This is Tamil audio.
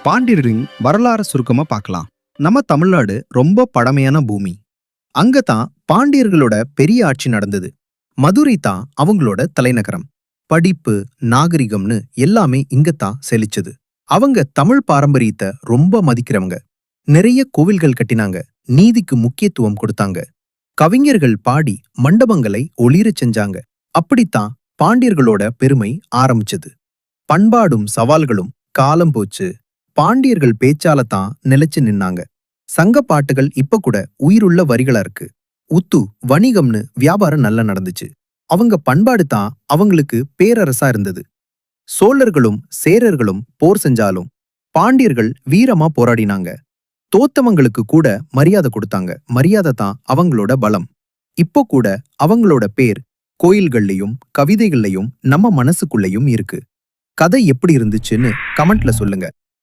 பாண்டியரின் வரலாறு சுருக்கமா பார்க்கலாம். நம்ம தமிழ்நாடு ரொம்ப பழமையான பூமி. அங்கதான் பாண்டியர்களோட பெரிய ஆட்சி நடந்தது. மதுரை தான் அவங்களோட தலைநகரம். படிப்பு, நாகரிகம்னு எல்லாமே இங்கதான் செழிச்சது. அவங்க தமிழ் பாரம்பரியத்தை ரொம்ப மதிக்கிறவங்க. நிறைய கோவில்கள் கட்டினாங்க, நீதிக்கு முக்கியத்துவம் கொடுத்தாங்க. கவிஞர்கள் பாடி மண்டபங்களை ஒளிரச் செஞ்சாங்க. அப்படித்தான் பாண்டியர்களோட பெருமை ஆரம்பிச்சது. பண்பாடும் சவால்களும் காலம் போச்சு. பாண்டியர்கள் பேச்சால தான் நிலைச்சு நின்னாங்க. சங்க பாட்டுகள் இப்ப கூட உயிருள்ள வரிகளா இருக்கு. உத்து வணிகம்னு வியாபாரம் நல்லா நடந்துச்சு. அவங்க பண்பாடு தான் அவங்களுக்கு பேரரசா இருந்தது. சோழர்களும் சேரர்களும் போர் செஞ்சாலும் பாண்டியர்கள் வீரமா போராடினாங்க. தோத்தவங்களுக்கு கூட மரியாதை கொடுத்தாங்க. மரியாதை தான் அவங்களோட பலம். இப்போ கூட அவங்களோட பேர் கோயில்கள்லயும் கவிதைகள்லயும் நம்ம மனசுக்குள்ளயும் இருக்கு. கதை எப்படி இருந்துச்சுன்னு கமெண்ட்ல சொல்லுங்க.